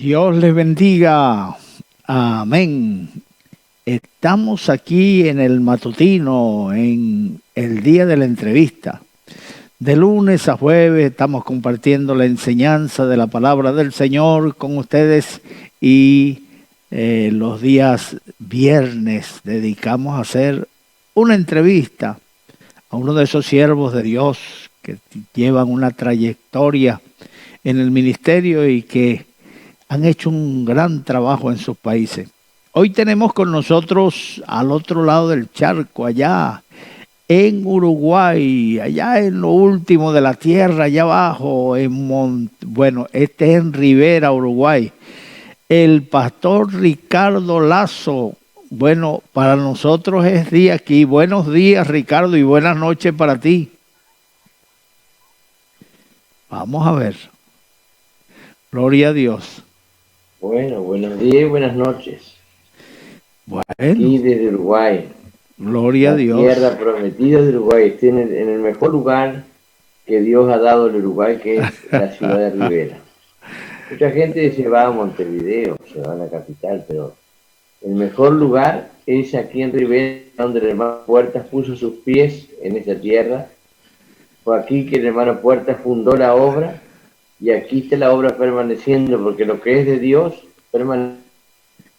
Dios les bendiga. Amén. Estamos aquí en el matutino, en el día de la entrevista. De lunes a jueves estamos compartiendo la enseñanza de la palabra del Señor con ustedes y los días viernes dedicamos a hacer una entrevista a uno de esos siervos de Dios que llevan una trayectoria en el ministerio y que han hecho un gran trabajo en sus países. Hoy tenemos con nosotros al otro lado del charco, allá en Uruguay, allá en lo último de la tierra, allá abajo, este es en Rivera, Uruguay, el pastor Ricardo Lazo. Bueno, para nosotros es día aquí. Buenos días, Ricardo, y buenas noches para ti. Vamos a ver. Gloria a Dios. Bueno, buenos días y buenas noches. Bueno. Aquí desde Uruguay. Gloria a Dios. La tierra prometida de Uruguay. Estoy en el mejor lugar que Dios ha dado al Uruguay, que es la ciudad de Rivera. Mucha gente se va a Montevideo, se va a la capital, pero el mejor lugar es aquí en Rivera, donde el hermano Puertas puso sus pies en esa tierra. Fue aquí que el hermano Puertas fundó la obra, y aquí está la obra permaneciendo, porque lo que es de Dios permanece.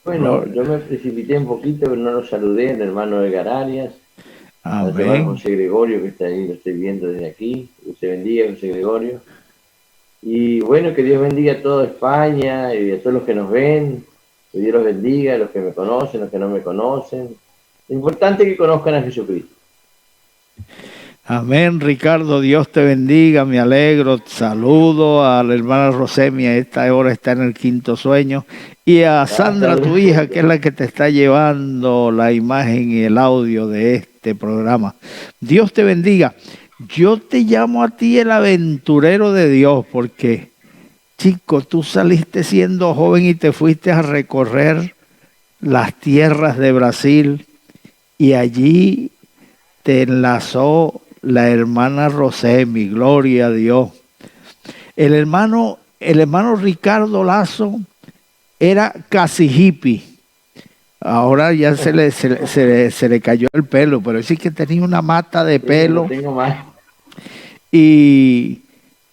Bueno, yo me precipité un poquito, pero no lo saludé, al hermano Edgar Arias, al hermano José Gregorio, que está ahí, lo estoy viendo desde aquí. Que se bendiga, José Gregorio. Y bueno, que Dios bendiga a toda España y a todos los que nos ven. Que Dios los bendiga, a los que me conocen, a los que no me conocen. Lo importante es que conozcan a Jesucristo. Amén, Ricardo, Dios te bendiga, me alegro. Saludo a la hermana Rosemia, a esta hora está en el quinto sueño. Y a Sandra, tu hija, que es la que te está llevando la imagen y el audio de este programa. Dios te bendiga. Yo te llamo a ti el aventurero de Dios, porque, chico, tú saliste siendo joven y te fuiste a recorrer las tierras de Brasil y allí te enlazó la hermana Rosemi, gloria a Dios. El hermano Ricardo Lazo era casi hippie. Ahora ya se le cayó el pelo, pero sí que tenía una mata de pelo. No tengo más. Y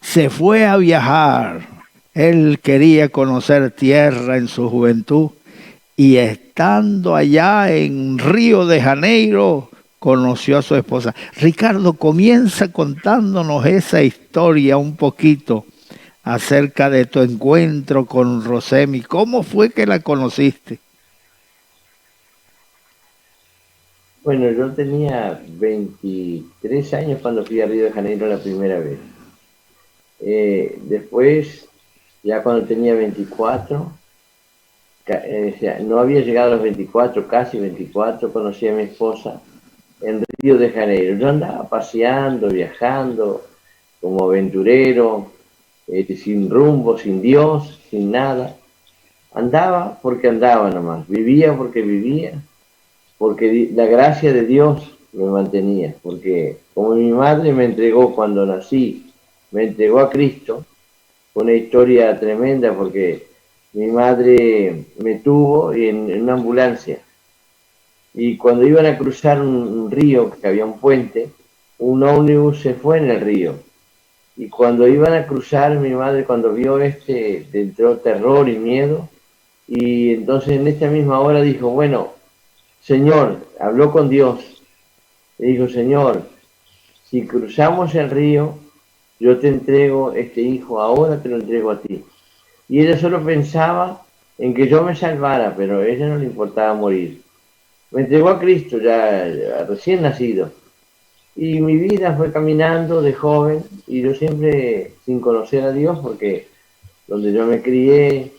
se fue a viajar. Él quería conocer tierra en su juventud y estando allá en Río de Janeiro, conoció a su esposa. Ricardo, comienza contándonos esa historia un poquito acerca de tu encuentro con Rosemi. ¿Cómo fue que la conociste? Bueno, yo tenía 23 años cuando fui a Río de Janeiro la primera vez. Después, ya cuando tenía 24, no había llegado a los 24, casi 24, conocí a mi esposa en Río de Janeiro. Yo andaba paseando, viajando, como aventurero, sin rumbo, sin Dios, sin nada. Andaba porque andaba nomás, vivía porque vivía, porque la gracia de Dios me mantenía, porque como mi madre me entregó cuando nací, me entregó a Cristo. Fue una historia tremenda porque mi madre me tuvo en una ambulancia. Y cuando iban a cruzar un río, que había un puente, un ómnibus se fue en el río. Y cuando iban a cruzar, mi madre, cuando vio le entró terror y miedo. Y entonces en esta misma hora dijo, bueno, Señor, habló con Dios. Le dijo, Señor, si cruzamos el río, yo te entrego este hijo, ahora te lo entrego a ti. Y ella solo pensaba en que yo me salvara, pero a ella no le importaba morir. Me entregó a Cristo ya recién nacido. Y mi vida fue caminando de joven, y yo siempre sin conocer a Dios, porque donde yo me crié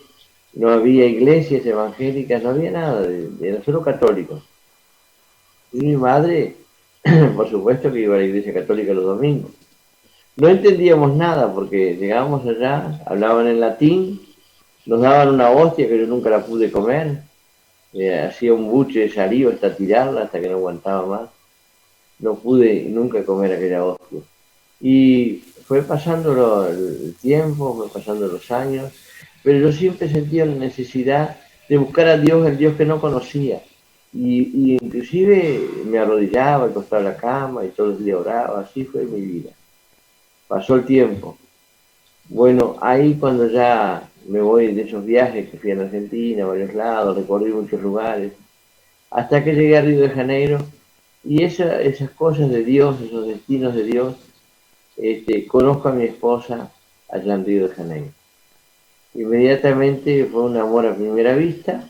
no había iglesias evangélicas, no había nada, era solo católicos. Y mi madre, por supuesto que iba a la iglesia católica los domingos. No entendíamos nada, porque llegábamos allá, hablaban en latín, nos daban una hostia que yo nunca la pude comer, hacía un buche de saliva hasta tirarla, hasta que no aguantaba más. No pude nunca comer aquella hostia. Y fue pasando el tiempo, fue pasando los años, pero yo siempre sentía la necesidad de buscar a Dios, el Dios que no conocía. Y inclusive me arrodillaba al costado de la cama y todos los días oraba, así fue mi vida. Pasó el tiempo. Bueno, ahí cuando ya me voy de esos viajes que fui a la Argentina, a varios lados, recorrí muchos lugares, hasta que llegué a Río de Janeiro, y esas cosas de Dios, esos destinos de Dios, conozco a mi esposa allá en Río de Janeiro. Inmediatamente fue un amor a primera vista,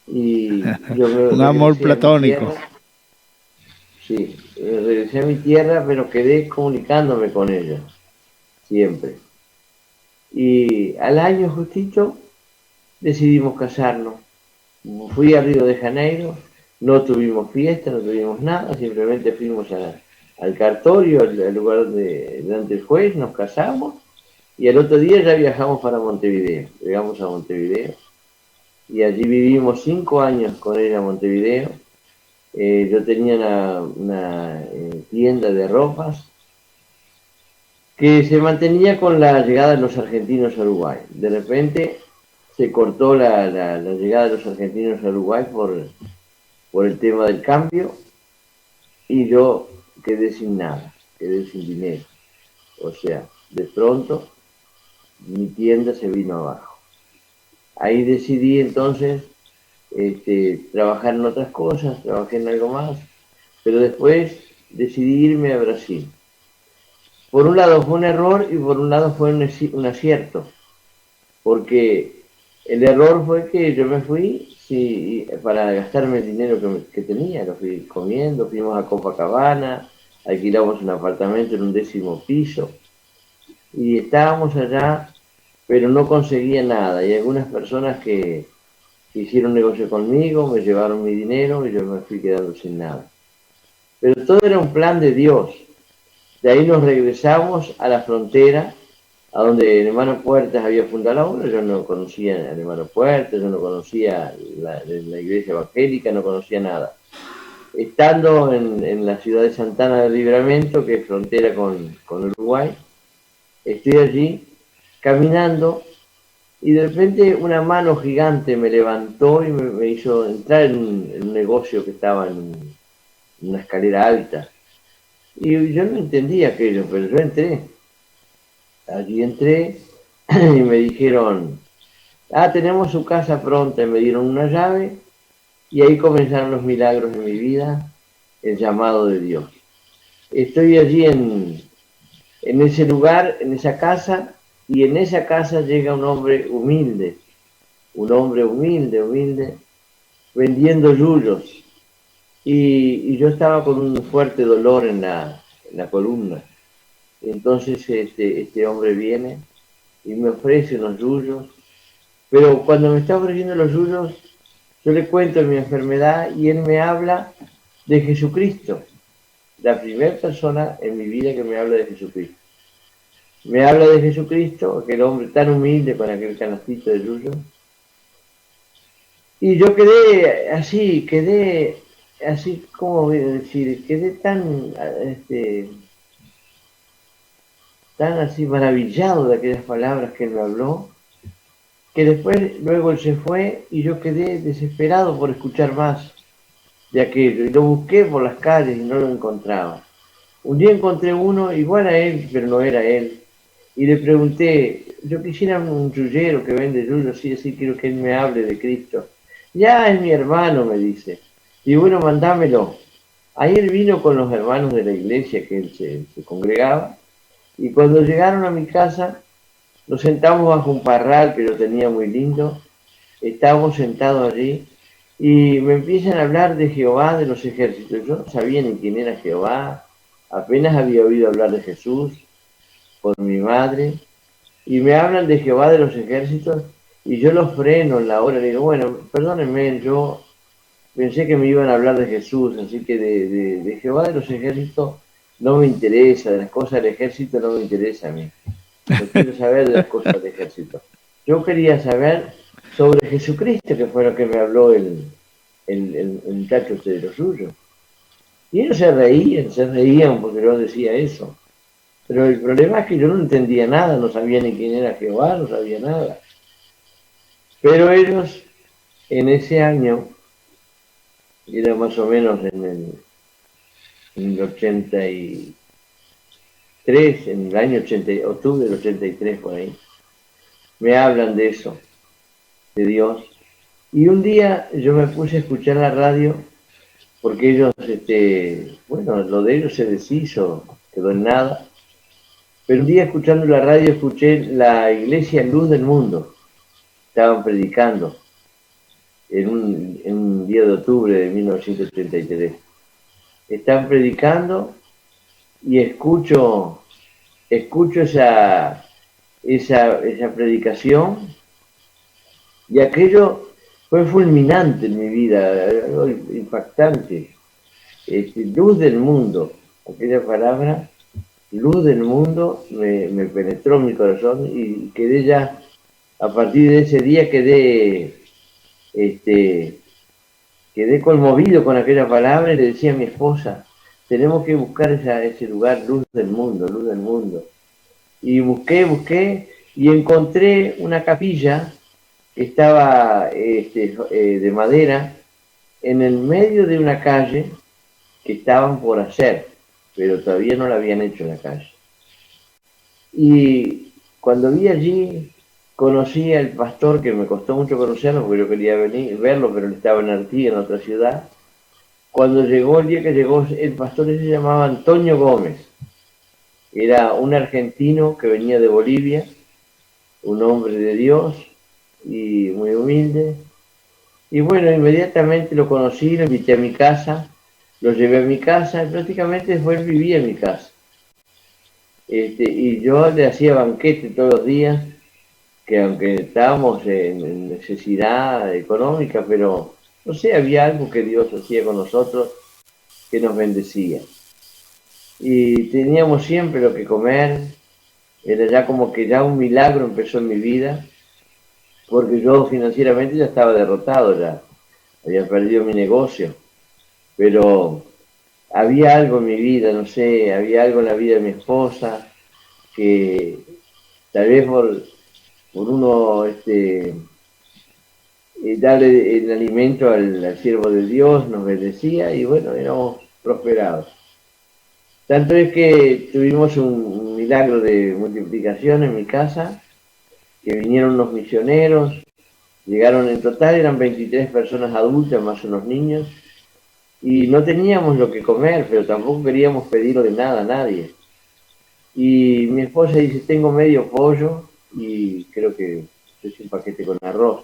y yo me Un amor regresé a mi platónico. tierra. Sí, regresé a mi tierra, pero quedé comunicándome con ella, siempre. Y al año justito decidimos casarnos. Fui a Río de Janeiro, no tuvimos fiesta, no tuvimos nada, simplemente fuimos al cartorio, al lugar delante del juez, nos casamos y al otro día ya viajamos para Montevideo. Llegamos a Montevideo y allí vivimos 5 años con ella en Montevideo. Yo tenía una tienda de ropas que se mantenía con la llegada de los argentinos a Uruguay. De repente se cortó la llegada de los argentinos a Uruguay por el tema del cambio y yo quedé sin nada, quedé sin dinero. O sea, de pronto mi tienda se vino abajo. Ahí decidí entonces trabajar en otras cosas, trabajé en algo más, pero después decidí irme a Brasil. Por un lado fue un error y por un lado fue un acierto, porque el error fue que yo me fui para gastarme el dinero que tenía, lo fui comiendo, fuimos a Copacabana, alquilamos un apartamento en un 10º piso y estábamos allá, pero no conseguía nada. Y algunas personas que hicieron negocio conmigo me llevaron mi dinero y yo me fui quedando sin nada. Pero todo era un plan de Dios. De ahí nos regresamos a la frontera, a donde el hermano Puertas había fundado la obra. Yo no conocía al hermano Puertas, yo no conocía la iglesia evangélica, no conocía nada. Estando en la ciudad de Santana del Libramento, que es frontera con Uruguay, estoy allí caminando y de repente una mano gigante me levantó y me hizo entrar en un negocio que estaba en una escalera alta. Y yo no entendía aquello, pero yo entré. Allí entré y me dijeron, tenemos su casa pronta, y me dieron una llave y ahí comenzaron los milagros de mi vida, el llamado de Dios. Estoy allí en ese lugar, en esa casa, y en esa casa llega un hombre humilde, vendiendo yuyos. Y yo estaba con un fuerte dolor en la columna. Entonces este hombre viene y me ofrece unos yuyos, pero cuando me está ofreciendo los yuyos, yo le cuento mi enfermedad y él me habla de Jesucristo, la primera persona en mi vida que me habla de Jesucristo. Me habla de Jesucristo, aquel hombre tan humilde con aquel canastito de yuyos, y yo quedé así, como decir, quedé tan así maravillado de aquellas palabras que él me habló, que después, luego él se fue y yo quedé desesperado por escuchar más de aquello. Y lo busqué por las calles y no lo encontraba. Un día encontré uno igual a él, pero no era él. Y le pregunté, yo quisiera un yuyero que vende yuyos, sí, así quiero que él me hable de Cristo. Ya es mi hermano, me dice. Y bueno, mandámelo. Ahí él vino con los hermanos de la iglesia que él se congregaba. Y cuando llegaron a mi casa, nos sentamos bajo un parral que yo tenía muy lindo. Estábamos sentados allí y me empiezan a hablar de Jehová de los ejércitos. Yo no sabía ni quién era Jehová, apenas había oído hablar de Jesús por mi madre. Y me hablan de Jehová de los ejércitos y yo los freno en la hora. Le digo, bueno, perdónenme, yo pensé que me iban a hablar de Jesús, así que de Jehová de los ejércitos no me interesa, de las cosas del ejército no me interesa a mí. No quiero saber de las cosas del ejército. Yo quería saber sobre Jesucristo, que fue lo que me habló el muchacho de los suyos. Y ellos se reían porque yo decía eso. Pero el problema es que yo no entendía nada, no sabía ni quién era Jehová, no sabía nada. Pero ellos en ese año, era más o menos en el 83, en el año 80, octubre del 83 por ahí, me hablan de eso, de Dios. Y un día yo me puse a escuchar la radio porque ellos, bueno, lo de ellos se deshizo, quedó en nada. Pero un día escuchando la radio escuché la Iglesia Luz del Mundo. Estaban predicando en un día de octubre de 1983. Estaban predicando y escucho esa predicación y aquello fue fulminante en mi vida, algo impactante. Luz del mundo, aquella palabra, luz del mundo, me penetró en mi corazón y quedé ya, a partir de ese día este, quedé conmovido con aquella palabra y le decía a mi esposa, tenemos que buscar ese lugar, luz del mundo, luz del mundo. Y busqué y encontré una capilla que estaba de madera en el medio de una calle que estaban por hacer, pero todavía no la habían hecho en la calle. Y cuando vi allí, conocí al pastor, que me costó mucho conocerlo, porque yo quería venir, verlo, pero él estaba en Artigas, en otra ciudad. Cuando llegó, el día que llegó, el pastor ese se llamaba Antonio Gómez. Era un argentino que venía de Bolivia, un hombre de Dios y muy humilde. Y bueno, inmediatamente lo conocí, lo invité a mi casa, lo llevé a mi casa y prácticamente después él vivía en mi casa. Y yo le hacía banquete todos los días, que aunque estábamos en necesidad económica, pero no sé, había algo que Dios hacía con nosotros que nos bendecía. Y teníamos siempre lo que comer, era ya como que ya un milagro empezó en mi vida, porque yo financieramente ya estaba derrotado, ya había perdido mi negocio, pero había algo en mi vida, no sé, había algo en la vida de mi esposa, que tal vez por uno darle el alimento al siervo de Dios nos bendecía y bueno, éramos prosperados. Tanto es que tuvimos un milagro de multiplicación en mi casa, que vinieron los misioneros, llegaron en total, eran 23 personas adultas más unos niños, y no teníamos lo que comer, pero tampoco queríamos pedirle nada a nadie. Y mi esposa dice, tengo medio pollo y creo que es un paquete con arroz.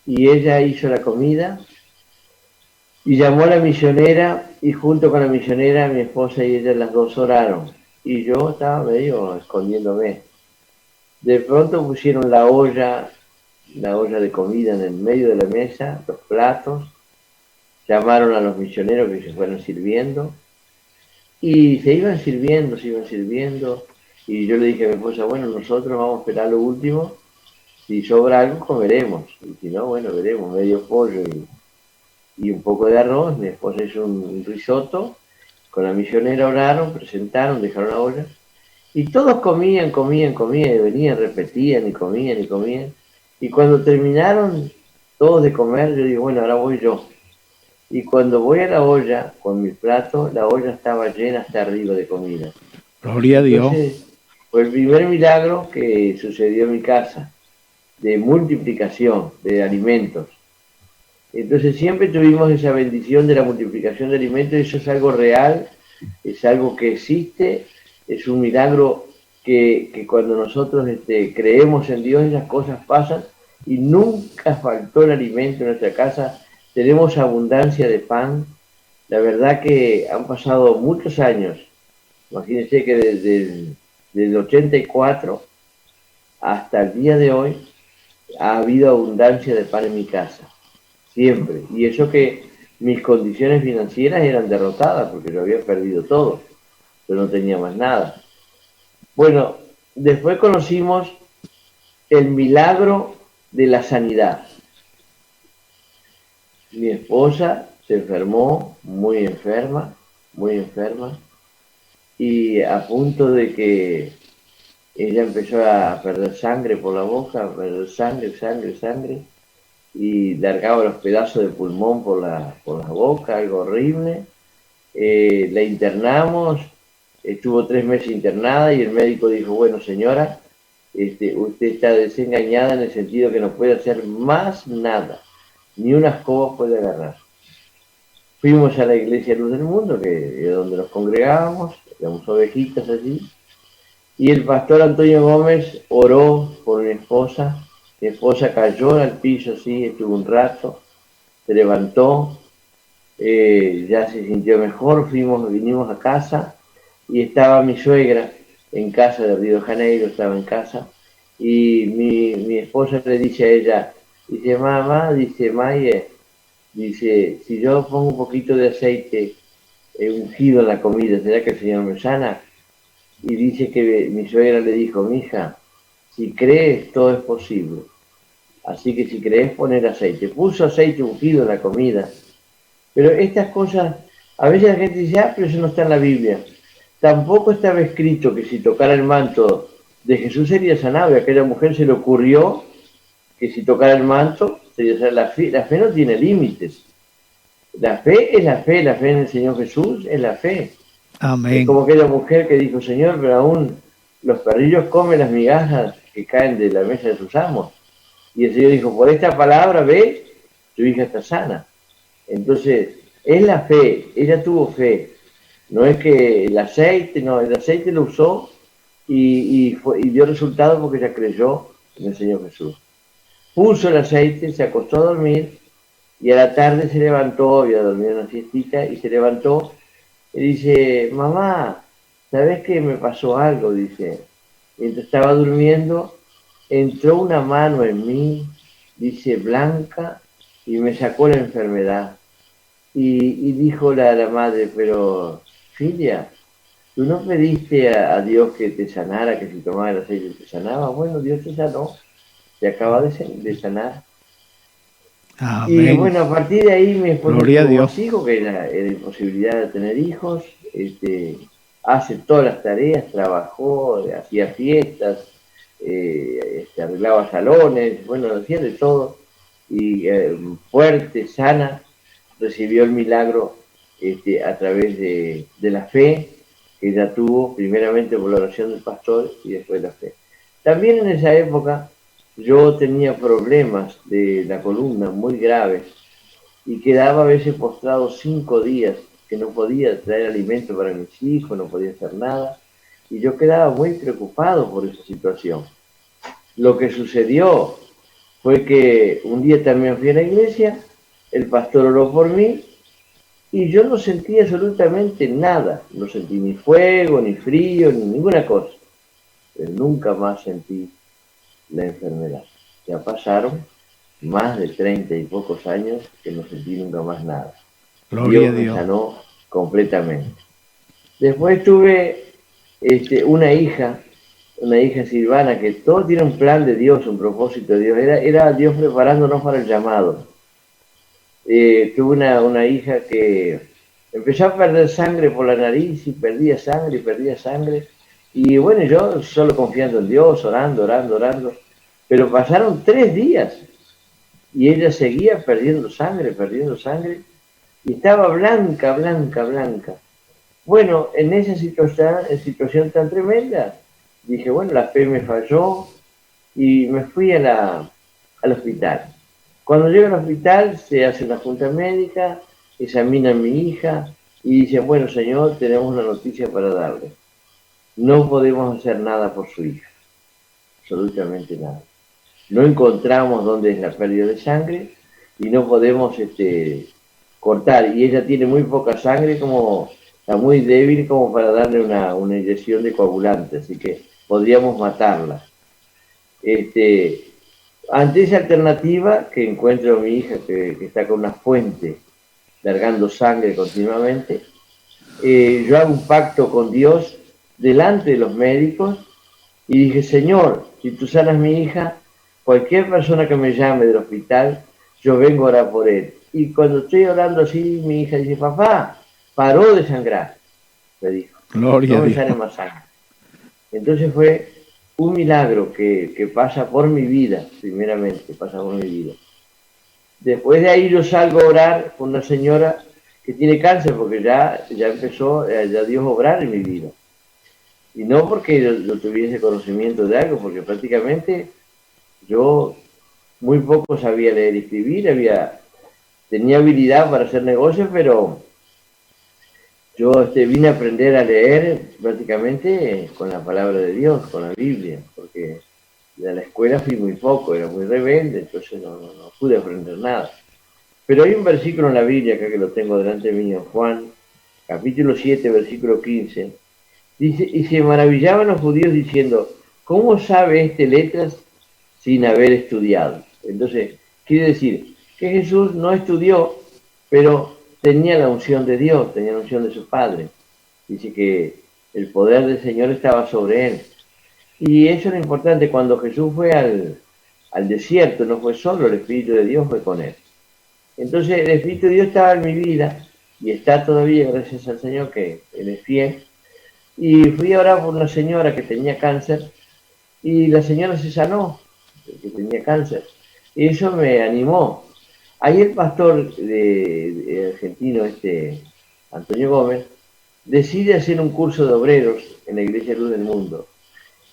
Y ella hizo la comida y llamó a la misionera y junto con la misionera mi esposa y ella las dos oraron. Y yo estaba medio escondiéndome. De pronto pusieron la olla de comida en el medio de la mesa, los platos, llamaron a los misioneros que se fueron sirviendo y se iban sirviendo. Y yo le dije a mi esposa, bueno, nosotros vamos a esperar lo último, si sobra algo comeremos, y si no, bueno, veremos, medio pollo y un poco de arroz. Mi esposa hizo un risotto, con la misionera oraron, presentaron, dejaron la olla, y todos comían, y venían, repetían, y comían. Y cuando terminaron todos de comer, yo digo, bueno, ahora voy yo. Y cuando voy a la olla con mi plato, la olla estaba llena hasta arriba de comida. Gloria a Dios. Entonces, fue el primer milagro que sucedió en mi casa, de multiplicación de alimentos. Entonces siempre tuvimos esa bendición de la multiplicación de alimentos, y eso es algo real, es algo que existe, es un milagro que cuando nosotros creemos en Dios, esas cosas pasan, y nunca faltó el alimento en nuestra casa. Tenemos abundancia de pan. La verdad que han pasado muchos años. Imagínense que desde el 84 hasta el día de hoy ha habido abundancia de pan en mi casa. Siempre. Y eso que mis condiciones financieras eran derrotadas, porque yo había perdido todo. Yo no tenía más nada. Bueno, después conocimos el milagro de la sanidad. Mi esposa se enfermó, muy enferma, y a punto de que ella empezó a perder sangre por la boca, a perder sangre, y largaba los pedazos de pulmón por la boca, algo horrible. La internamos, estuvo 3 meses internada y el médico dijo, bueno señora, usted está desengañada en el sentido que no puede hacer más nada, ni una escoba puede agarrar. Fuimos a la iglesia Luz del Mundo, que es donde nos congregábamos, éramos ovejitas allí, y el pastor Antonio Gómez oró por mi esposa cayó al piso, así, estuvo un rato, se levantó, ya se sintió mejor, vinimos a casa, y estaba mi suegra en casa de Río de Janeiro, estaba en casa, y mi esposa le dice a ella, dice, mamá, dice, Maye, dice, si yo pongo un poquito de aceite ungido en la comida, ¿será que el Señor me sana? Y dice que mi suegra le dijo, mija, si crees, todo es posible. Así que si crees, poner aceite. Puso aceite ungido en la comida. Pero estas cosas, a veces la gente dice, ah, pero eso no está en la Biblia. Tampoco estaba escrito que si tocara el manto de Jesús sería sanado. Y a aquella mujer se le ocurrió que si tocara el manto sería sanado. La fe no tiene límites. La fe es la fe en el Señor Jesús es la fe. Es Amén. como aquella mujer que dijo, Señor, pero aún los perrillos comen las migajas que caen de la mesa de sus amos. Y el Señor dijo, por esta palabra, ve, tu hija está sana. Entonces, es la fe, ella tuvo fe. No es que el aceite, no, el aceite lo usó y dio resultado porque ella creyó en el Señor Jesús. Puso el aceite, se acostó a dormir y a la tarde se levantó, había dormido una siestita y se levantó y dice, mamá, ¿sabes qué me pasó algo? Dice, mientras estaba durmiendo, entró una mano en mí, dice, blanca, y me sacó la enfermedad. Y dijo la madre, pero, Filia, ¿tú no pediste a Dios que te sanara, que si tomaba el aceite te sanaba? Bueno, Dios te sanó, te acaba de sanar. Y Amén. bueno, a partir de ahí mi esposa Gloria a tuvo más Dios. hijos, que era imposibilidad de tener hijos, hace todas las tareas, trabajó, hacía fiestas, arreglaba salones, bueno, hacía de todo, y fuerte, sana, recibió el milagro a través de la fe que ella tuvo, primeramente por la oración del pastor y después la fe. También en esa época yo tenía problemas de la columna muy graves y quedaba a veces postrado 5 días, que no podía traer alimento para mis hijos, no podía hacer nada, y yo quedaba muy preocupado por esa situación. Lo que sucedió fue que un día también fui a la iglesia, el pastor oró por mí y yo no sentí absolutamente nada, no sentí ni fuego, ni frío, ni ninguna cosa, pero nunca más sentí la enfermedad. Ya pasaron más de 30 y pocos años que no sentí nunca más nada. Gloria a Dios me Dios. sanó completamente. Después tuve una hija Silvana, que todo tiene un plan de Dios, un propósito de Dios. Era Dios preparándonos para el llamado. Tuve una hija que empezó a perder sangre por la nariz y perdía sangre. Y bueno, yo solo confiando en Dios, orando. Pero pasaron 3 días y ella seguía perdiendo sangre. Y estaba blanca. Bueno, en esa situación tan tremenda, dije, bueno, la fe me falló y me fui al hospital. Cuando llego al hospital se hace una junta médica, examina a mi hija y dice, bueno señor, tenemos una noticia para darle. No podemos hacer nada por su hija, absolutamente nada. No encontramos dónde es la pérdida de sangre y no podemos cortar. Y ella tiene muy poca sangre, como está muy débil como para darle una inyección de coagulante, así que podríamos matarla. Ante esa alternativa que encuentro a mi hija que está con una fuente largando sangre continuamente, yo hago un pacto con Dios delante de los médicos y dije, Señor, si tú sanas mi hija, cualquier persona que me llame del hospital, yo vengo a orar por él. Y cuando estoy orando así, mi hija dice, papá, paró de sangrar, me dijo, Gloria no a me Dios. sale más sangre. Entonces fue un milagro que pasa por mi vida, primeramente, pasa por mi vida. Después de ahí yo salgo a orar con una señora que tiene cáncer, porque ya empezó, ya Dios a obrar en mi vida. Y no porque yo tuviese conocimiento de algo, porque prácticamente yo muy poco sabía leer y escribir, tenía habilidad para hacer negocios, pero yo vine a aprender a leer prácticamente con la palabra de Dios, con la Biblia, porque de la escuela fui muy poco, era muy rebelde, entonces no pude aprender nada. Pero hay un versículo en la Biblia, acá que lo tengo delante mío, Juan, capítulo 7, versículo 15, dice, y se maravillaban los judíos diciendo, ¿cómo sabe este letras sin haber estudiado? Entonces, quiere decir que Jesús no estudió, pero tenía la unción de Dios, tenía la unción de su Padre. Dice que el poder del Señor estaba sobre él. Y eso era importante, cuando Jesús fue al desierto, no fue solo, el Espíritu de Dios fue con él. Entonces el Espíritu de Dios estaba en mi vida y está todavía, gracias al Señor, que Él es fiel. Y fui a orar por una señora que tenía cáncer y la señora se sanó, que tenía cáncer. Y eso me animó. Ahí el pastor de argentino, Antonio Gómez, decide hacer un curso de obreros en la Iglesia Luz del Mundo.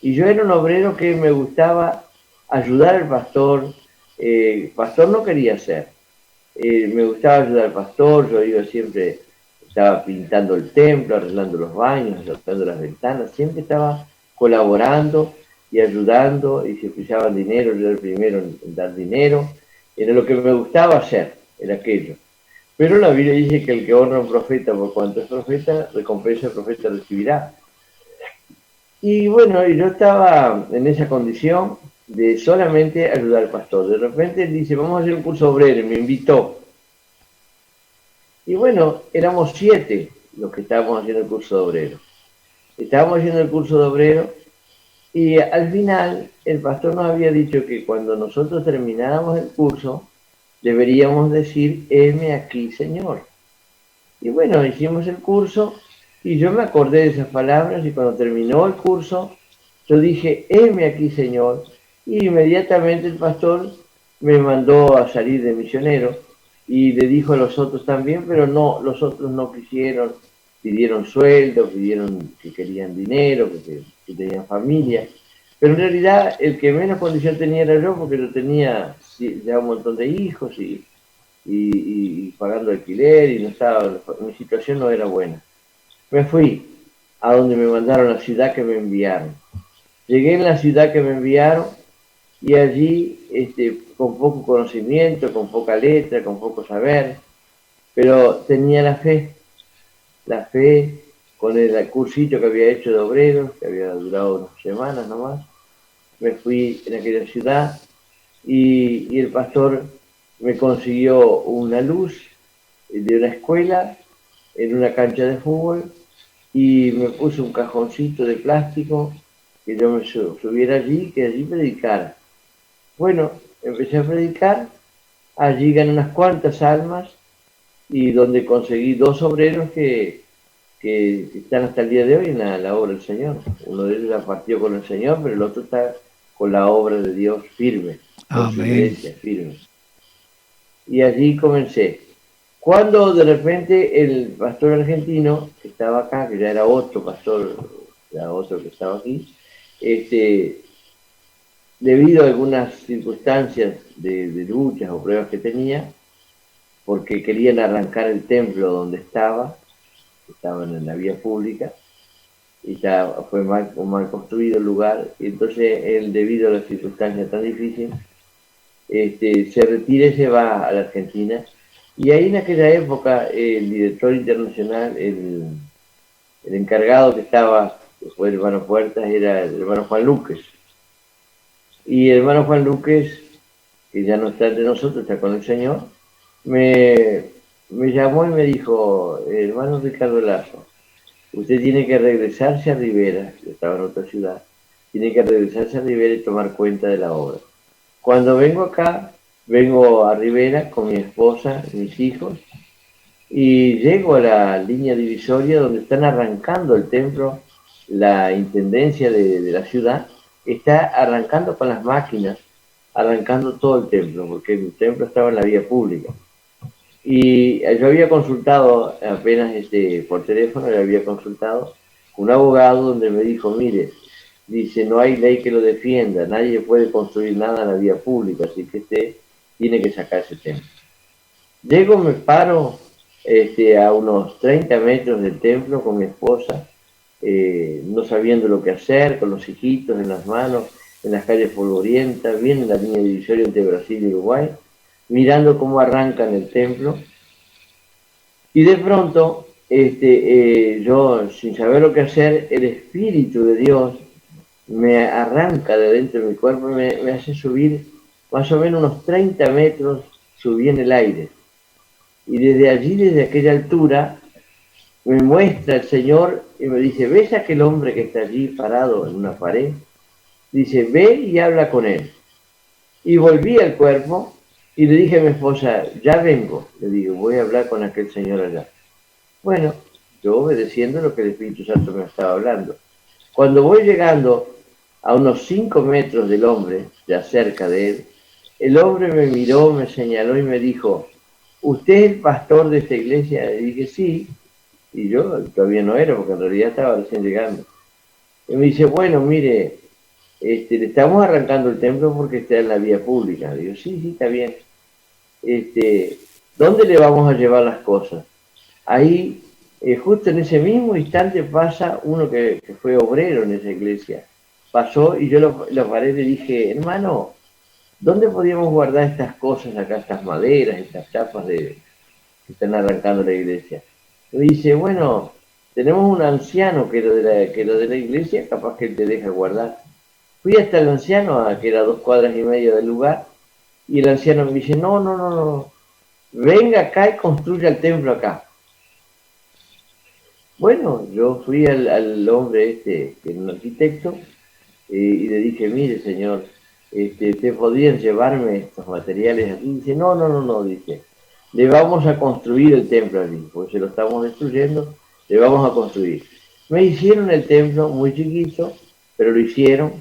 Y yo era un obrero que me gustaba ayudar al pastor. Pastor no quería ser. Me gustaba ayudar al pastor, yo iba siempre, estaba pintando el templo, arreglando los baños, arreglando las ventanas, siempre estaba colaborando y ayudando, y si pillaban dinero, yo era el primero en dar dinero, era lo que me gustaba hacer, era aquello. Pero la Biblia dice que el que honra a un profeta por cuanto es profeta, recompensa al profeta recibirá. Y bueno, yo estaba en esa condición de solamente ayudar al pastor. De repente él dice, vamos a hacer un curso obrero, y me invitó. Y bueno, éramos 7 los que estábamos haciendo el curso de obrero. Estábamos haciendo el curso de obrero y al final el pastor nos había dicho que cuando nosotros termináramos el curso, deberíamos decir, heme aquí, Señor. Y bueno, hicimos el curso y yo me acordé de esas palabras y cuando terminó el curso, yo dije, heme aquí, Señor. Y inmediatamente el pastor me mandó a salir de misionero y le dijo a los otros también, pero no, los otros no quisieron, pidieron sueldo, pidieron que querían dinero, que tenían familia. Pero en realidad el que menos condición tenía era yo, porque yo tenía ya un montón de hijos y pagando alquiler y no estaba, mi situación no era buena. Me fui a donde me mandaron, a la ciudad que me enviaron. Llegué en la ciudad que me enviaron y allí, con poco conocimiento, con poca letra, con poco saber, pero tenía la fe con el cursito que había hecho de obreros, que había durado unas semanas nomás. Me fui en aquella ciudad y el pastor me consiguió una luz de una escuela en una cancha de fútbol y me puso un cajoncito de plástico que yo me subiera allí, que allí predicara. Bueno, empecé a predicar, allí gané unas cuantas almas y donde conseguí 2 obreros que están hasta el día de hoy en la obra del Señor. Uno de ellos ya partió con el Señor, pero el otro está con la obra de Dios firme, con su iglesia firme. Y allí comencé. Cuando de repente el pastor argentino, que estaba acá, que ya era otro pastor, era otro que estaba aquí, debido a algunas circunstancias de luchas o pruebas que tenía, porque querían arrancar el templo donde estaban en la vía pública, y fue mal construido el lugar, y entonces él, debido a las circunstancias tan difíciles, se retira y se va a la Argentina. Y ahí en aquella época el director internacional, el encargado que estaba, que fue el hermano Puertas, era el hermano Juan Luques. Y el hermano Juan Luques, que ya no está entre nosotros, está con el Señor, me llamó y me dijo, hermano Ricardo Lazo, usted tiene que regresarse a Rivera, yo estaba en otra ciudad, tiene que regresarse a Rivera y tomar cuenta de la obra. Cuando vengo acá, vengo a Rivera con mi esposa, mis hijos, y llego a la línea divisoria donde están arrancando el templo, la intendencia de la ciudad, está arrancando con las máquinas, arrancando todo el templo, porque el templo estaba en la vía pública. Y yo había consultado apenas por teléfono, le había consultado un abogado donde me dijo, mire, dice, no hay ley que lo defienda, nadie puede construir nada en la vía pública, así que usted tiene que sacar ese templo. Llego, me paro a unos 30 metros del templo con mi esposa, no sabiendo lo que hacer, con los hijitos en las manos, en las calles polvorientas, viene la línea divisoria entre Brasil y Uruguay, mirando cómo arrancan el templo, y de pronto, yo, sin saber lo que hacer, el Espíritu de Dios me arranca de dentro de mi cuerpo y me hace subir más o menos unos 30 metros, subí en el aire. Y desde allí, desde aquella altura, me muestra el Señor y me dice, ¿ves a aquel hombre que está allí parado en una pared? Dice, ve y habla con él. Y volví al cuerpo y le dije a mi esposa, ya vengo. Le digo, voy a hablar con aquel señor allá. Bueno, yo obedeciendo lo que el Espíritu Santo me estaba hablando. Cuando voy llegando a unos 5 metros del hombre, ya cerca de él, el hombre me miró, me señaló y me dijo, ¿usted es el pastor de esta iglesia? Le dije, sí. Y yo todavía no era, porque en realidad estaba recién llegando. Y me dice, bueno, mire, le estamos arrancando el templo porque está en la vía pública. Digo, sí, sí, está bien. ¿Dónde le vamos a llevar las cosas? Ahí, justo en ese mismo instante pasa uno que fue obrero en esa iglesia. Pasó y yo lo paré y le dije, hermano, ¿dónde podíamos guardar estas cosas acá, estas maderas, estas chapas que están arrancando la iglesia? Me dice, bueno, tenemos un anciano que lo de la iglesia, capaz que él te deja guardar. Fui hasta el anciano, que era 2 cuadras y media del lugar, y el anciano me dice, no, no, no, no, venga acá y construya el templo acá. Bueno, yo fui al hombre que era un arquitecto, y le dije, mire señor, ¿te podrían llevarme estos materiales aquí? Dice, no, no, no, no, dice, le vamos a construir el templo allí, porque se lo estamos destruyendo, le vamos a construir. Me hicieron el templo muy chiquito, pero lo hicieron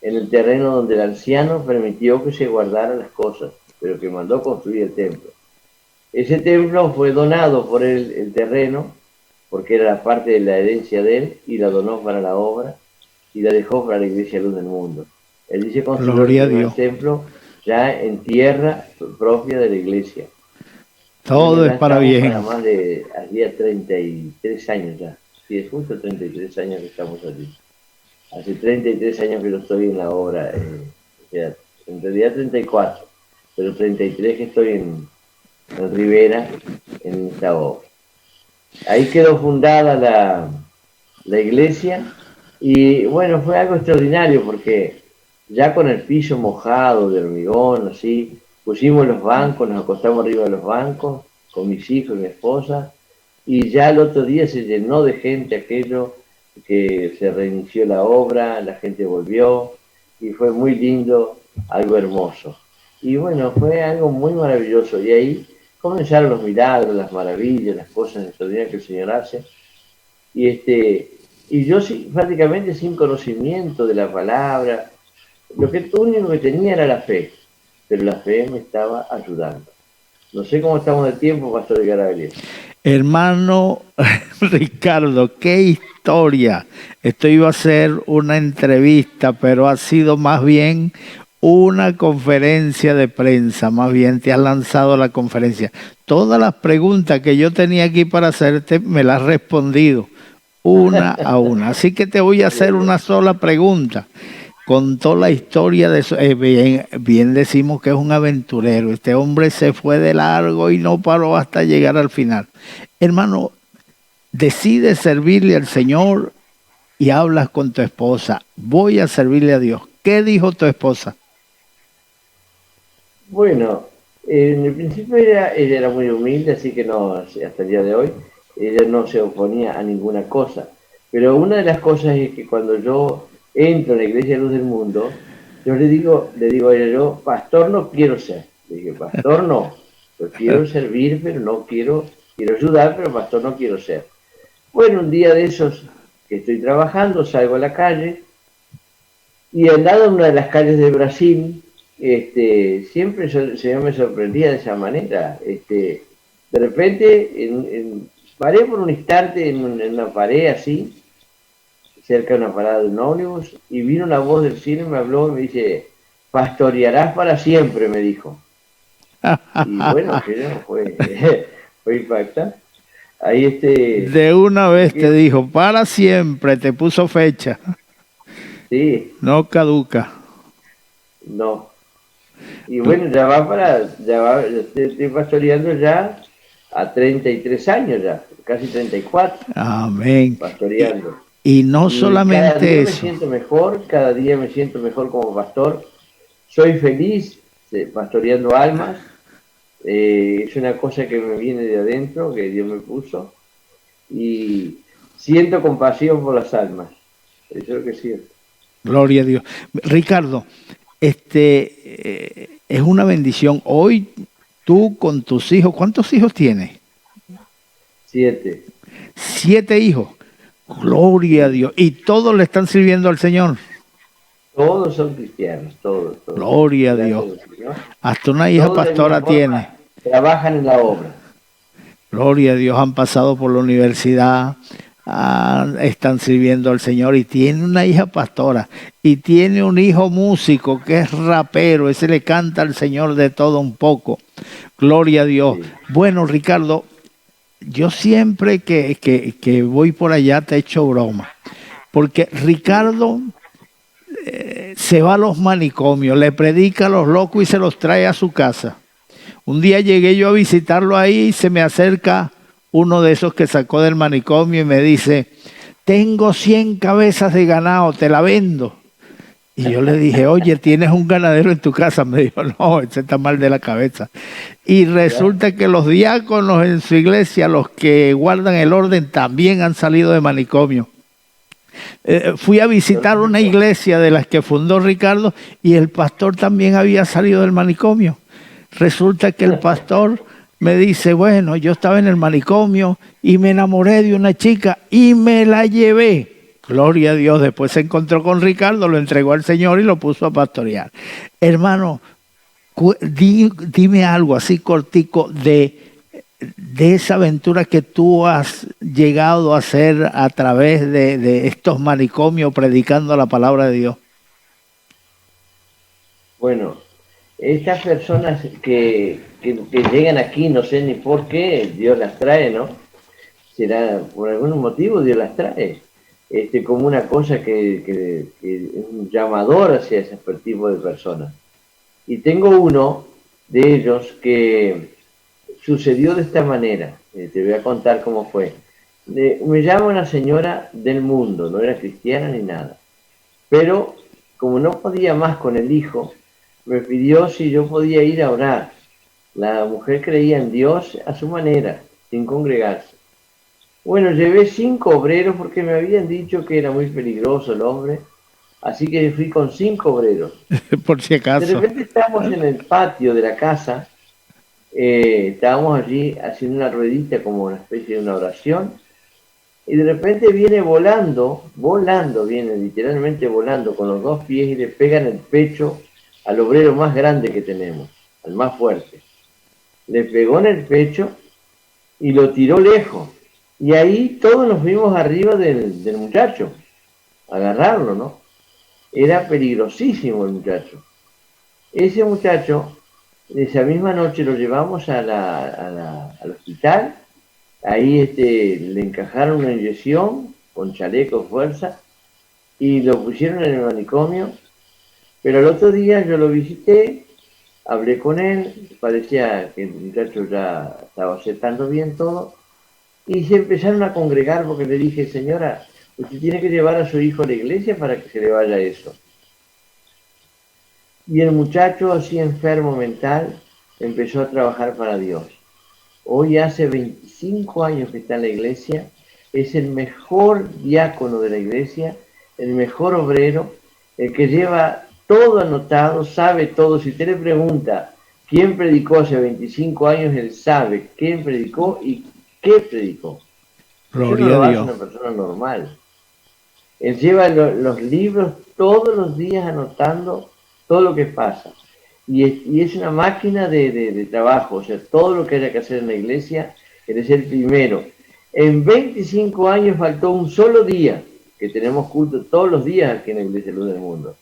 en el terreno donde el anciano permitió que se guardaran las cosas, pero que mandó construir el templo. Ese templo fue donado por el terreno, porque era la parte de la herencia de él, y la donó para la obra, y la dejó para la Iglesia Luz del Mundo. Él dice construyó el primer templo ya en tierra propia de la iglesia. Todo es para bien. Para más de, hacía 33 años ya. Sí, es justo 33 años que estamos allí. Hace 33 años que yo estoy en la obra. O sea, en realidad 34, pero 33 que estoy en Rivera, en esta obra. Ahí quedó fundada la iglesia y bueno, fue algo extraordinario porque ya con el piso mojado de hormigón, así, pusimos los bancos, nos acostamos arriba de los bancos con mis hijos y mi esposa y ya el otro día se llenó de gente aquello, que se reinició la obra, la gente volvió y fue muy lindo, algo hermoso. Y bueno, fue algo muy maravilloso y ahí comenzaron los milagros, las maravillas, las cosas extraordinarias que el Señor hace. Y yo sí, prácticamente sin conocimiento de la palabra, lo único que tenía era la fe, pero la fe me estaba ayudando. No sé cómo estamos de tiempo, Pastor Gabriel. Hermano Ricardo, qué historia. Esto iba a ser una entrevista, pero ha sido más bien una conferencia de prensa, más bien te has lanzado a la conferencia. Todas las preguntas que yo tenía aquí para hacerte me las has respondido una a una. Así que te voy a hacer una sola pregunta. Contó la historia de eso. Bien decimos que es un aventurero. Este hombre se fue de largo y no paró hasta llegar al final. Hermano, decide servirle al Señor y hablas con tu esposa. Voy a servirle a Dios. ¿Qué dijo tu esposa? Bueno, en el principio ella era muy humilde, así que no, hasta el día de hoy, ella no se oponía a ninguna cosa. Pero una de las cosas es que cuando yo entro en la Iglesia Luz del Mundo, yo le digo a ella, yo pastor no quiero ser. Le dije, pastor no, yo quiero servir, pero no quiero ayudar, pero pastor no quiero ser. Bueno, un día de esos que estoy trabajando, salgo a la calle Y andando en una de las calles de Brasil, siempre el Señor me sorprendía de esa manera. De repente, paré por un instante en una pared así, cerca de una parada de un ómnibus, y vino una voz del cielo y me habló y me dice, pastorearás para siempre, me dijo. Y bueno, aquello fue impactante. Ahí De una vez te dijo, para siempre, te puso fecha. Sí. No caduca. No. Y bueno, estoy pastoreando ya a 33 años ya, casi 34, Amén. pastoreando. Y no Y cada solamente día me eso. siento mejor, cada día me siento mejor como pastor. Soy feliz pastoreando almas. Es una cosa que me viene de adentro, que Dios me puso. Y siento compasión por las almas. Eso es lo que siento. Gloria a Dios. Ricardo, es una bendición. Hoy tú con tus hijos, ¿cuántos hijos tienes? 7. 7 hijos. Gloria a Dios. Y todos le están sirviendo al Señor. Todos son cristianos, todos. Gloria a Dios. Hasta una hija todos pastora tiene. Trabajan en la obra. Gloria a Dios, han pasado por la universidad, están sirviendo al Señor y tiene una hija pastora y tiene un hijo músico que es rapero, ese le canta al Señor de todo un poco. Gloria a Dios. Sí. Bueno, Ricardo, yo siempre que voy por allá te echo broma, porque Ricardo se va a los manicomios, le predica a los locos y se los trae a su casa. Un día llegué yo a visitarlo ahí y se me acerca uno de esos que sacó del manicomio y me dice, tengo 100 cabezas de ganado, te la vendo. Y yo le dije, oye, ¿tienes un ganadero en tu casa? Me dijo, no, ese está mal de la cabeza. Y resulta que los diáconos en su iglesia, los que guardan el orden, también han salido de manicomio. Fui a visitar una iglesia de las que fundó Ricardo y el pastor también había salido del manicomio. Resulta que el pastor me dice, bueno, yo estaba en el manicomio y me enamoré de una chica y me la llevé. Gloria a Dios, después se encontró con Ricardo, lo entregó al Señor y lo puso a pastorear. Hermano, dime algo así cortico de esa aventura que tú has llegado a hacer a través de estos manicomios predicando la palabra de Dios. Bueno, estas personas que llegan aquí, no sé ni por qué, Dios las trae, ¿no? Será por algún motivo Dios las trae. Como una cosa que es un llamador hacia ese tipo de personas. Y tengo uno de ellos que sucedió de esta manera. Te voy a contar cómo fue. Me llama una señora del mundo, no era cristiana ni nada. Pero como no podía más con el hijo, me pidió si yo podía ir a orar. La mujer creía en Dios a su manera, sin congregarse. Bueno, llevé 5 obreros porque me habían dicho que era muy peligroso el hombre, así que fui con 5 obreros. Por si acaso. De repente estábamos en el patio de la casa, estábamos allí haciendo una ruedita como una especie de una oración, y de repente viene volando, viene literalmente volando con los 2 pies y le pega en el pecho al obrero más grande que tenemos, al más fuerte. Le pegó en el pecho y lo tiró lejos. Y ahí todos nos vimos arriba del muchacho, agarrarlo, ¿no? Era peligrosísimo el muchacho. Ese muchacho, esa misma noche lo llevamos al hospital. Ahí le encajaron una inyección con chaleco fuerza y lo pusieron en el manicomio. Pero el otro día yo lo visité, hablé con él, parecía que el muchacho ya estaba aceptando bien todo, y se empezaron a congregar porque le dije, señora, usted tiene que llevar a su hijo a la iglesia para que se le vaya eso. Y el muchacho, así enfermo mental, empezó a trabajar para Dios. Hoy hace 25 años que está en la iglesia, es el mejor diácono de la iglesia, el mejor obrero, el que lleva todo anotado, sabe todo. Si usted le pregunta quién predicó hace 25 años, él sabe quién predicó y qué predicó. Gloria a Dios. Eso no lo hace una persona normal. Él lleva los libros todos los días anotando todo lo que pasa. Y es una máquina de trabajo, o sea, todo lo que haya que hacer en la iglesia, él es el primero. En 25 años faltó un solo día, que tenemos culto todos los días aquí en la Iglesia Luz del Mundo.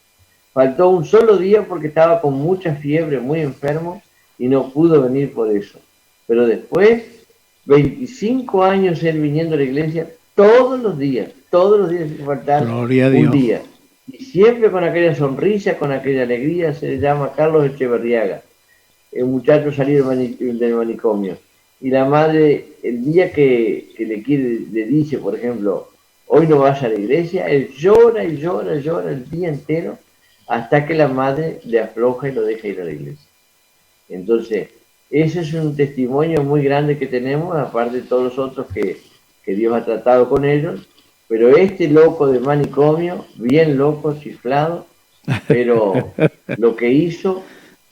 Faltó un solo día porque estaba con mucha fiebre, muy enfermo, y no pudo venir por eso. Pero después, 25 años él viniendo a la iglesia, todos los días sin faltar un día. Y siempre con aquella sonrisa, con aquella alegría. Se llama Carlos Echeverriaga, el muchacho salió del manicomio. Y la madre, el día que le dice, por ejemplo, hoy no vas a la iglesia, él llora y llora el día entero, hasta que la madre le afloja y lo deja ir a la iglesia. Entonces, ese es un testimonio muy grande que tenemos, aparte de todos los otros que Dios ha tratado con ellos. Pero este loco de manicomio, bien loco, chiflado, pero lo que hizo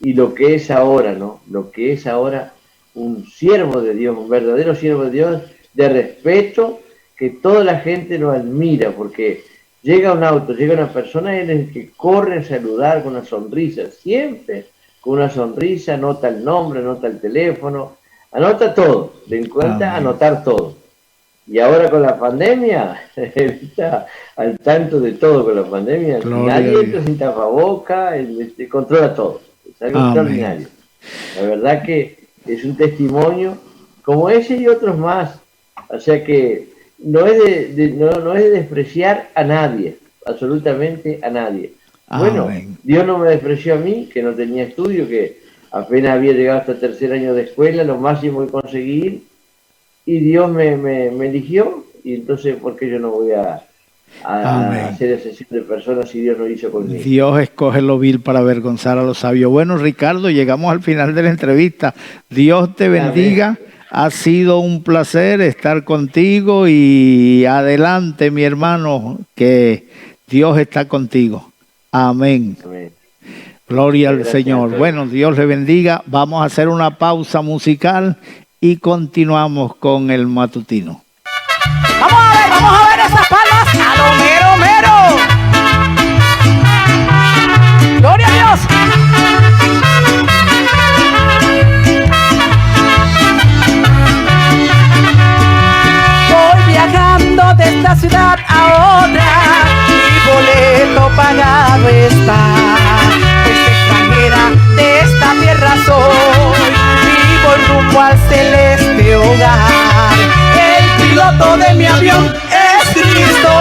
y lo que es ahora, ¿no? Lo que es ahora un siervo de Dios, un verdadero siervo de Dios, de respeto, que toda la gente lo admira, porque llega un auto, llega una persona, él es el que corre a saludar con una sonrisa, siempre con una sonrisa, anota el nombre, anota el teléfono, anota todo, le encuentra anotar todo. Y ahora con la pandemia, está al tanto de todo con la pandemia. Nadie entra sin tapabocas, controla todo. Es algo extraordinario. La verdad que es un testimonio como ese y otros más. O sea que no es de despreciar a nadie, absolutamente a nadie. Bueno, Dios no me despreció a mí, que no tenía estudio, que apenas había llegado hasta el tercer año de escuela, lo máximo que conseguí. Y Dios me eligió, y entonces, ¿por qué yo no voy a hacer excepción de personas si Dios lo hizo conmigo? Dios escoge lo vil para avergonzar a los sabios. Bueno, Ricardo, llegamos al final de la entrevista. Dios te bendiga. Amén. Ha sido un placer estar contigo y adelante, mi hermano, que Dios está contigo. Amén. Amén. Gloria al Señor. Bueno, Dios le bendiga. Vamos a hacer una pausa musical y continuamos con el matutino. Vamos a ver esas palmas a lo mero mero. Gloria a Dios. Voy viajando de esta ciudad a otra, mi boleto pagado está, pues extranjera de esta tierra soy. Rumbo al celeste hogar. El piloto de mi avión es Cristo,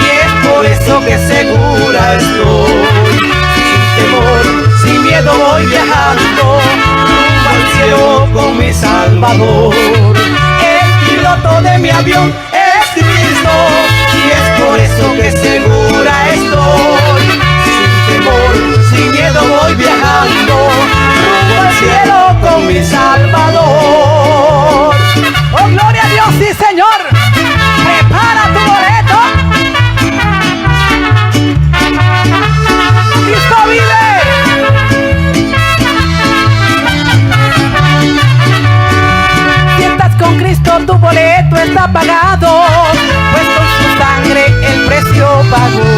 y es por eso que segura estoy. Sin temor, sin miedo voy viajando rumbo al cielo con mi Salvador. El piloto de mi avión es Cristo, y es por eso que segura estoy. Sin temor, sin miedo voy viajando rumbo al cielo con mi Salvador. Oh, gloria a Dios, sí, Señor. Prepara tu boleto. Cristo vive. Si estás con Cristo, tu boleto está pagado, pues con su sangre el precio pagó.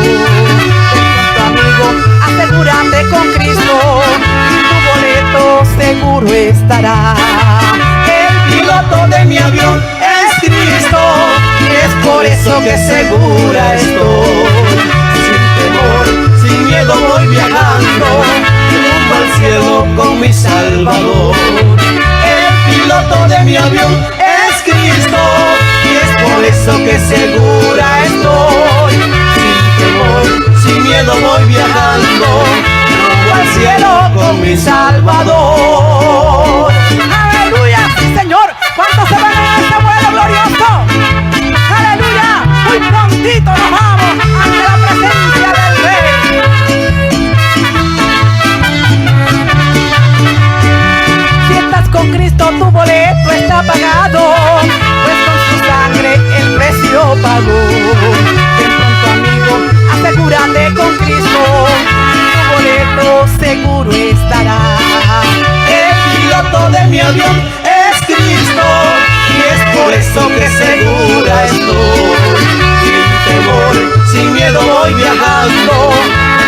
Amigo, asegúrate con Cristo, tu boleto seguro estará. El piloto de mi avión es Cristo, y es por eso que segura estoy. Sin temor, sin miedo voy viajando rumbo al cielo con mi Salvador. El piloto de mi avión es Cristo, y es por eso que segura estoy. Sin temor, sin miedo voy viajando rumbo al cielo con mi Salvador. Aleluya, sí, Señor. ¿Cuántos se van en este vuelo glorioso? Aleluya, muy prontito nos vamos ante la presencia del Rey. Si estás con Cristo, tu boleto está pagado, pues con su sangre el precio pagó. Asegúrate con Cristo, tu boleto seguro estará. El piloto de mi avión es Cristo, y es por eso que segura estoy. Sin temor, sin miedo viajando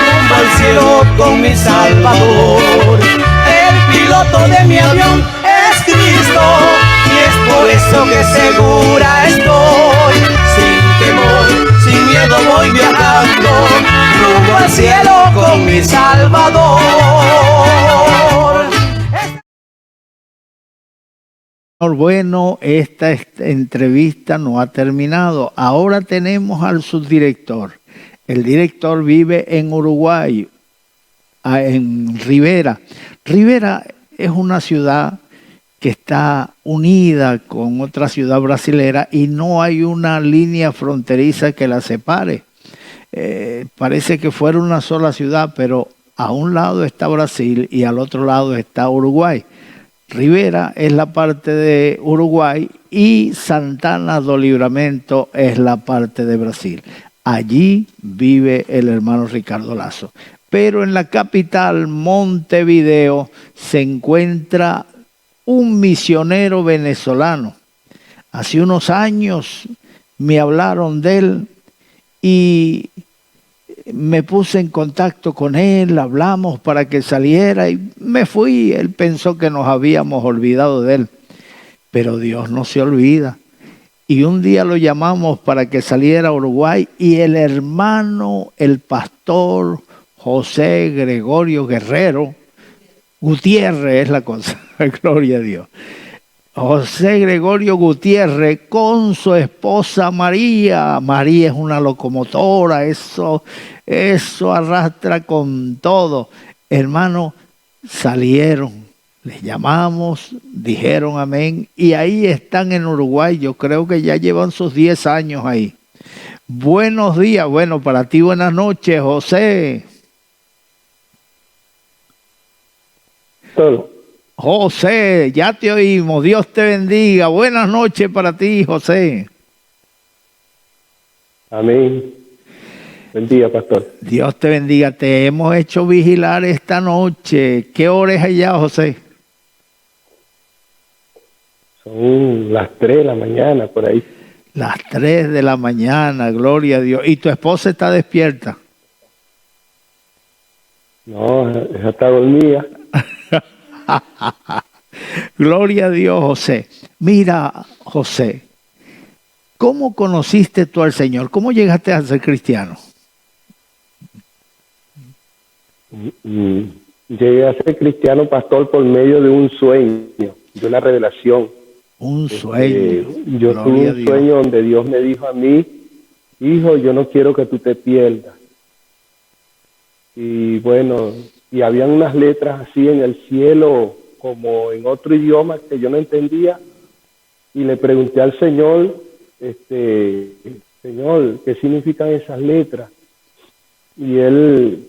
rumbo al cielo con mi Salvador. El piloto de mi avión es Cristo y es por eso que segura estoy. Sin temor, sin miedo voy viajando rumbo al cielo con mi Salvador. Bueno, esta entrevista no ha terminado. Ahora tenemos al subdirector. El director vive en Uruguay, en Rivera. Rivera es una ciudad que está unida con otra ciudad brasilera y no hay una línea fronteriza que la separe. Parece que fuera una sola ciudad, pero a un lado está Brasil y al otro lado está Uruguay. Rivera es la parte de Uruguay y Santana do Livramento es la parte de Brasil. Allí vive el hermano Ricardo Lazo. Pero en la capital, Montevideo, se encuentra un misionero venezolano. Hace unos años me hablaron de él y me puse en contacto con él, hablamos para que saliera y me fui. Él pensó que nos habíamos olvidado de él, pero Dios no se olvida. Y un día lo llamamos para que saliera a Uruguay y el hermano, el pastor José Gregorio Guerrero, Gutiérrez es la cosa, gloria a Dios. José Gregorio Gutiérrez con su esposa María. María es una locomotora, eso arrastra con todo. Hermano, salieron, les llamamos, dijeron amén y ahí están en Uruguay. Yo creo que ya llevan sus 10 años ahí. Buenos días, bueno, para ti buenas noches, José. Todo. José, ya te oímos, Dios te bendiga. Buenas noches para ti, José. Amén. Buen día, pastor. Dios te bendiga. Te hemos hecho vigilar esta noche. ¿Qué hora es allá, José? Son las 3 de la mañana, por ahí. Las 3 de la mañana, gloria a Dios. ¿Y tu esposa está despierta? No, ella está dormida. Gloria a Dios, José. Mira, José, ¿cómo conociste tú al Señor? ¿Cómo llegaste a ser cristiano? Llegué a ser cristiano, pastor, por medio de un sueño, de una revelación. Un sueño. Yo tuve un sueño donde Dios me dijo a mí, hijo, yo no quiero que tú te pierdas. Y bueno, y habían unas letras así en el cielo, como en otro idioma que yo no entendía, y le pregunté al Señor, Señor, ¿qué significan esas letras? Y Él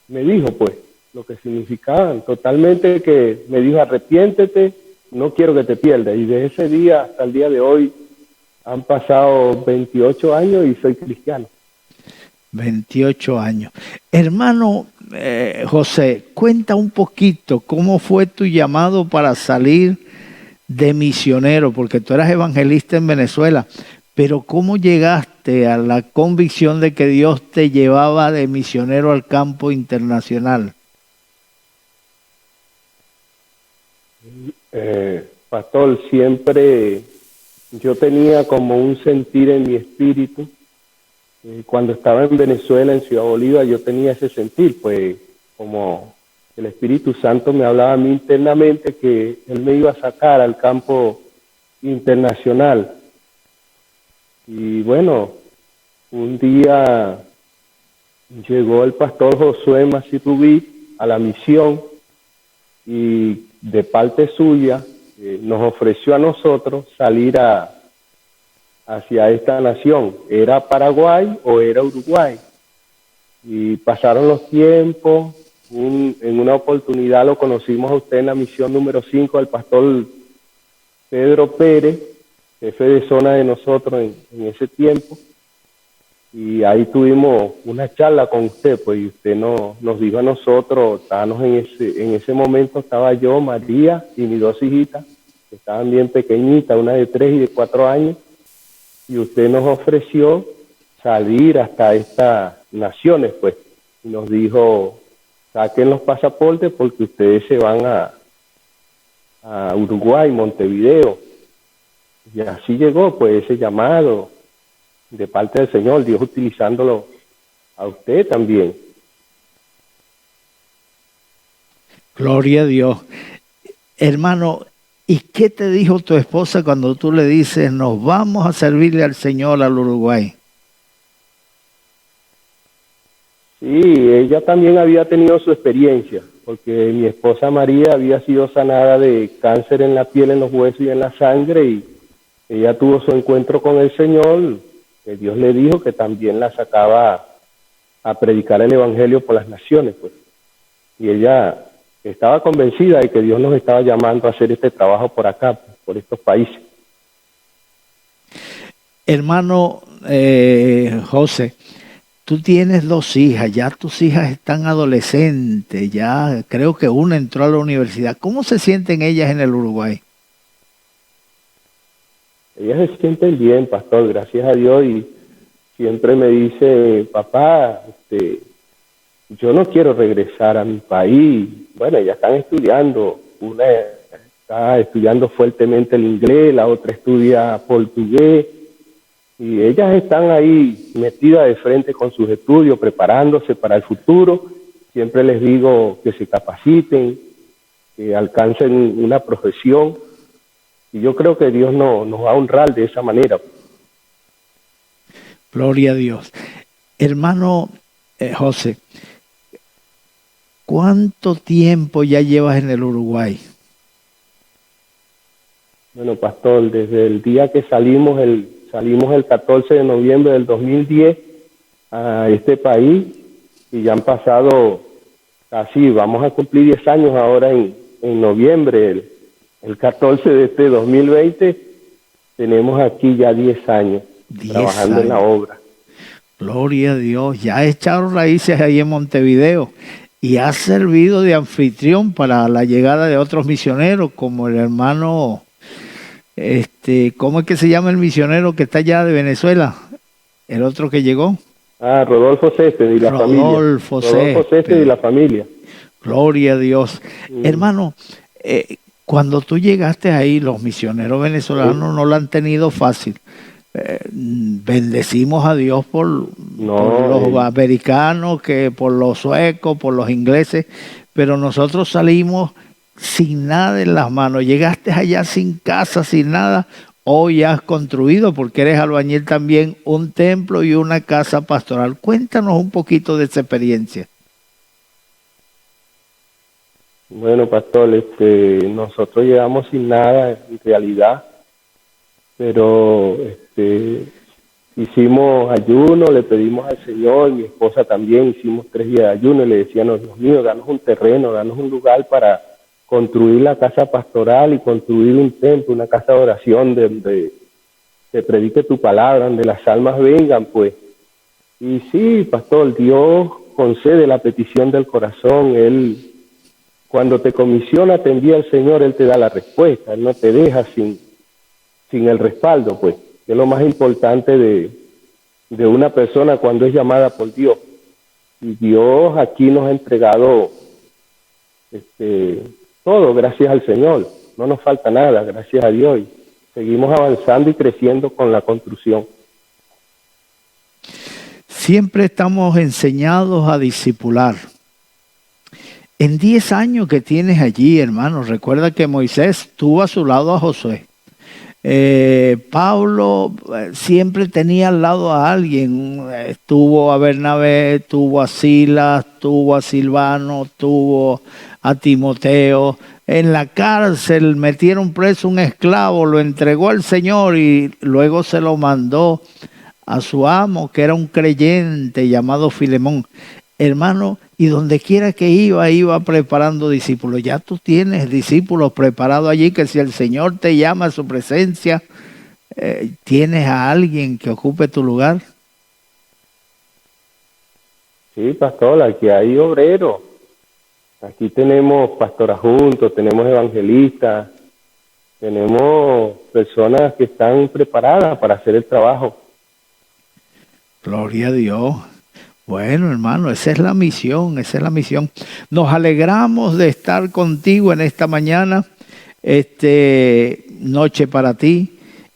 me dijo, pues, lo que significaban, totalmente, que me dijo, arrepiéntete, no quiero que te pierdas. Y de ese día hasta el día de hoy han pasado 28 años y soy cristiano. 28 años. Hermano José, cuenta un poquito cómo fue tu llamado para salir de misionero, porque tú eras evangelista en Venezuela, pero ¿cómo llegaste a la convicción de que Dios te llevaba de misionero al campo internacional? Pastor, siempre yo tenía como un sentir en mi espíritu. Cuando estaba en Venezuela, en Ciudad Bolívar, yo tenía ese sentir, pues como el Espíritu Santo me hablaba a mí internamente que Él me iba a sacar al campo internacional. Y bueno, un día llegó el pastor Josué Masirubí a la misión y de parte suya nos ofreció a nosotros salir hacia esta nación. ¿Era Paraguay o era Uruguay? Y pasaron los tiempos. En una oportunidad lo conocimos a usted en la misión número 5, al pastor Pedro Pérez, jefe de zona de nosotros en ese tiempo. Y ahí tuvimos una charla con usted, pues, y usted nos dijo a nosotros, estábamos en ese momento, estaba yo, María y mis 2 hijitas, que estaban bien pequeñitas, una de 3 y de 4 años, y usted nos ofreció salir hasta estas naciones, pues. Y nos dijo, saquen los pasaportes porque ustedes se van a Uruguay, Montevideo. Y así llegó, pues, ese llamado de parte del Señor, Dios utilizándolo a usted también. Gloria a Dios. Hermano, ¿y qué te dijo tu esposa cuando tú le dices, nos vamos a servirle al Señor al Uruguay? Sí, ella también había tenido su experiencia, porque mi esposa María había sido sanada de cáncer en la piel, en los huesos y en la sangre, y ella tuvo su encuentro con el Señor, que Dios le dijo que también la sacaba a predicar el Evangelio por las naciones, pues. Y ella estaba convencida de que Dios nos estaba llamando a hacer este trabajo por acá, por estos países. Hermano José, tú tienes 2 hijas, ya tus hijas están adolescentes, ya creo que una entró a la universidad. ¿Cómo se sienten ellas en el Uruguay? Ellas se sienten bien, pastor, gracias a Dios, y siempre me dice, papá, yo no quiero regresar a mi país. Bueno, ya están estudiando, una está estudiando fuertemente el inglés, la otra estudia portugués, y ellas están ahí metidas de frente con sus estudios, preparándose para el futuro. Siempre les digo que se capaciten, que alcancen una profesión, y yo creo que Dios nos va a honrar de esa manera. Gloria a Dios. Hermano José, ¿cuánto tiempo ya llevas en el Uruguay? Bueno, pastor, desde el día que salimos el 14 de noviembre del 2010 a este país, y ya han pasado casi, vamos a cumplir 10 años ahora en noviembre, el 14 de este 2020, tenemos aquí ya 10 años trabajando en la obra. Gloria a Dios, ya echaron raíces ahí en Montevideo y has servido de anfitrión para la llegada de otros misioneros, como el hermano, ¿cómo es que se llama el misionero que está allá de Venezuela? El otro que llegó. Rodolfo Céspedes y la familia. Rodolfo Céspedes y la familia. Gloria a Dios. Hermano, cuando tú llegaste ahí, los misioneros venezolanos no lo han tenido fácil. Bendecimos a Dios por los americanos, que por los suecos, por los ingleses, pero nosotros salimos sin nada en las manos. Llegaste allá sin casa, sin nada. Hoy has construido, porque eres albañil también, un templo y una casa pastoral. Cuéntanos un poquito de esa experiencia. Bueno, pastor, nosotros llegamos sin nada en realidad, pero hicimos ayuno, le pedimos al Señor, mi esposa también, hicimos 3 días de ayuno y le decíamos, Dios mío, danos un terreno, danos un lugar para construir la casa pastoral y construir un templo, una casa de oración donde se predique tu palabra, donde las almas vengan, pues. Y sí, pastor, Dios concede la petición del corazón. Él, cuando te comisiona, te envía el Señor, Él te da la respuesta, Él no te deja sin el respaldo, pues, que es lo más importante de una persona cuando es llamada por Dios. Y Dios aquí nos ha entregado todo, gracias al Señor. No nos falta nada, gracias a Dios. Y seguimos avanzando y creciendo con la construcción. Siempre estamos enseñados a discipular. En 10 años que tienes allí, hermano, recuerda que Moisés tuvo a su lado a Josué. Pablo siempre tenía al lado a alguien. Tuvo a Bernabé, tuvo a Silas, tuvo a Silvano, tuvo a Timoteo. En la cárcel metieron preso un esclavo, lo entregó al Señor y luego se lo mandó a su amo, que era un creyente llamado Filemón. Hermano, y donde quiera que iba preparando discípulos. Ya tú tienes discípulos preparados allí, que si el Señor te llama a su presencia, ¿tienes a alguien que ocupe tu lugar? Sí, pastor, aquí hay obreros. Aquí tenemos pastor adjunto, tenemos evangelistas, tenemos personas que están preparadas para hacer el trabajo. Gloria a Dios. Bueno, hermano, esa es la misión, esa es la misión. Nos alegramos de estar contigo en esta mañana, noche para ti,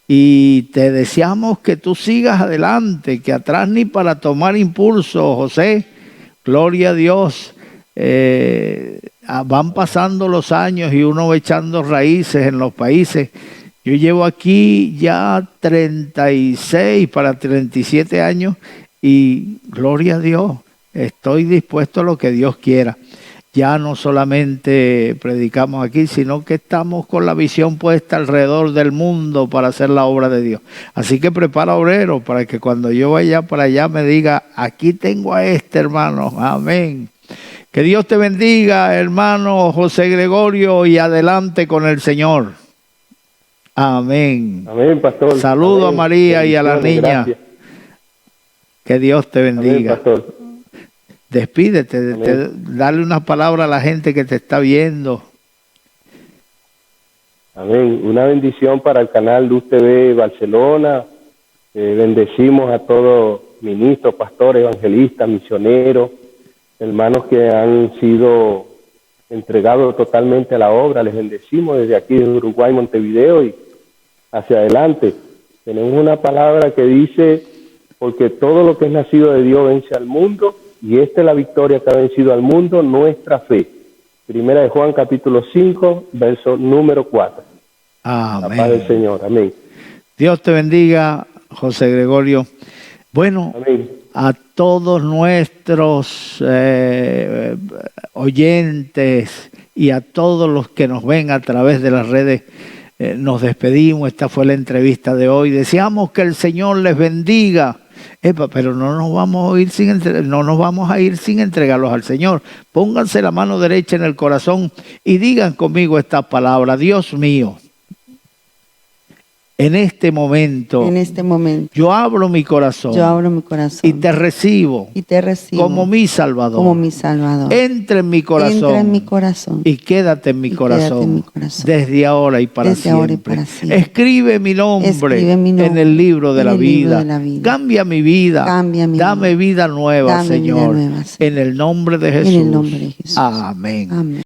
y te deseamos que tú sigas adelante, que atrás ni para tomar impulso, José. Gloria a Dios. Van pasando los años y uno va echando raíces en los países. Yo llevo aquí ya 36 para 37 años y gloria a Dios, estoy dispuesto a lo que Dios quiera. Ya no solamente predicamos aquí, sino que estamos con la visión puesta alrededor del mundo para hacer la obra de Dios. Así que prepara, obrero, para que cuando yo vaya para allá me diga, aquí tengo a este hermano. Amén. Que Dios te bendiga, hermano José Gregorio, y adelante con el Señor. Amén. Amén, pastor. Saludo Amén. A María y a la niña. Gracias. Que Dios te bendiga. Amén, pastor. Despídete, dale una palabra a la gente que te está viendo. Amén. Una bendición para el canal Luz TV Barcelona. Bendecimos a todos ministros, pastores, evangelistas, misioneros, hermanos que han sido entregados totalmente a la obra. Les bendecimos desde aquí, desde Uruguay, Montevideo y hacia adelante. Tenemos una palabra que dice, porque todo lo que es nacido de Dios vence al mundo, y esta es la victoria que ha vencido al mundo, nuestra fe. Primera de Juan, capítulo 5, verso número 4. Amén. La paz del Señor. Amén. Dios te bendiga, José Gregorio. Bueno, amén. A todos nuestros oyentes y a todos los que nos ven a través de las redes, nos despedimos. Esta fue la entrevista de hoy. Deseamos que el Señor les bendiga. Pero no nos vamos a ir sin entregarlos al Señor. Pónganse la mano derecha en el corazón y digan conmigo esta palabra: Dios mío, en este momento, yo abro mi corazón, y te recibo, como mi Salvador. Entra en mi corazón, y quédate en mi corazón, desde ahora y para siempre. Escribe mi nombre en el libro de la vida. Cambia mi vida, dame vida nueva, Señor, en el nombre de Jesús. Amén.